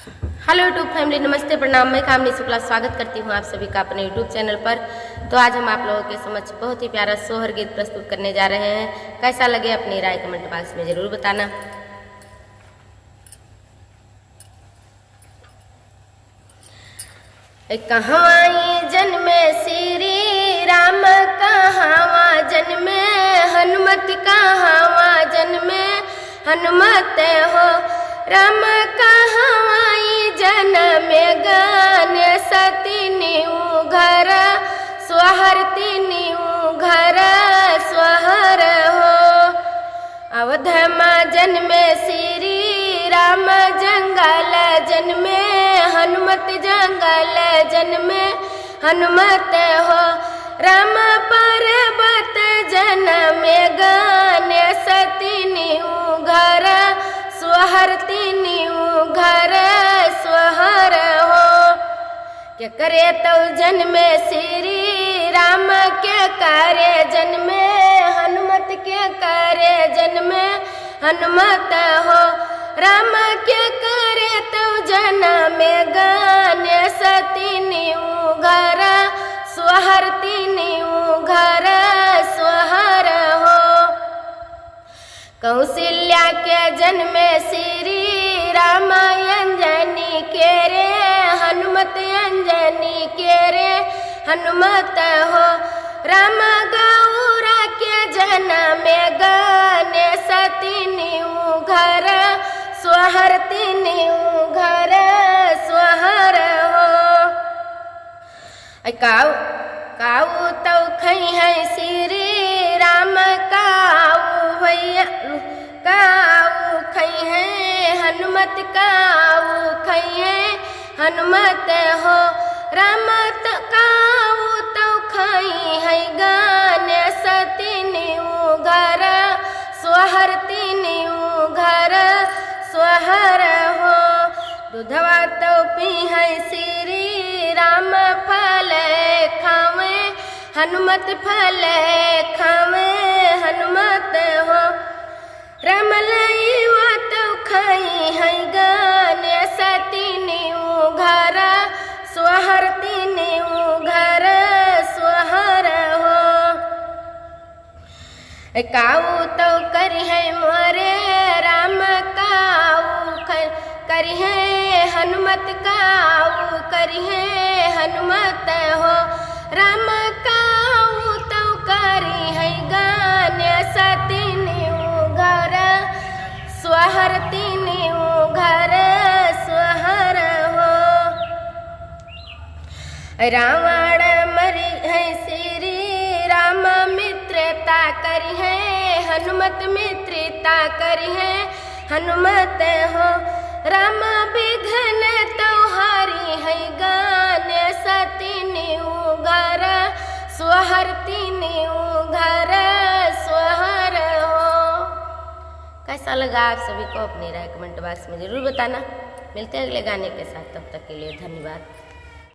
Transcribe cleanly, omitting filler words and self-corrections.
Hello YouTube family, नमस्ते, प्रणाम। मैं कामनी शुक्ला स्वागत करती हूँ आप सभी का अपने यूट्यूब चैनल पर। तो आज हम आप लोगों के समक्ष बहुत ही प्यारा सोहर गीत प्रस्तुत करने जा रहे हैं। कैसा लगे अपनी राय कमेंट बॉक्स में जरूर बताना। कहवाई जन्मे श्री राम, कहवा जन्मे हनुमत, कहवा जन्मे हनुमत हो। राम कहवाई जन्मे गान सती घर, स्वहर तीनी घर स्वहर हो। अवध में जन्मे श्री राम, जंगल जन्मे हनुमत, जंगल जन्मे हनुमत हो। राम पर्वत जन्मे गान सती घर, स्वहर तीनी घर स्वहर हो। के करे तो जन्मे श्री राम, के करे जन्मे हनुमत, के करे जन्मे हनुमत हो। राम के करे तो जन्मे गान सती घर, स्वहर तीनी घर स्वहर हो। कौशल्या के जन्मे श्री राम, अंजनी के रे हनुमत, अंजनी के रे हनुमत हो। राम गौरा के जन्मे गान सती घर, स्वहर तीनी घर स्वहर हो। काऊ तो खई है श्री राम, काऊ भैया काऊ खई है हनुमत, काऊ खई है हनुमत हो। राम काऊ तो खई है गान सती घर, स्वहर तीनी घर स्वहर हो। दूधवा तो पी है श्री राम, फल खावे हनुमत, फल खावे हनुमत हो। राम लईवा तो खाई है गान सती घर, स्वहर तीनी घर स्वहर हो। काऊ तो करी है मोरे राम, काऊ करी है हनुमत, काऊ करी है हनुमत हो। राम काऊ तो करी है गान सती घर, स्वहर तीनी घर स्वहर हो। रावण मरी है श्री राम, मित्रता करी है हनुमत, मित्रता करी है हनुमत हो। राम विघ्न तो हारी है गान सती घर, स्वहर तीनी घर स्वहर हो। कैसा लगा आप सभी को अपनी राय कमेंट बॉक्स में जरूर बताना। मिलते हैं अगले गाने के साथ, तब तक के लिए धन्यवाद।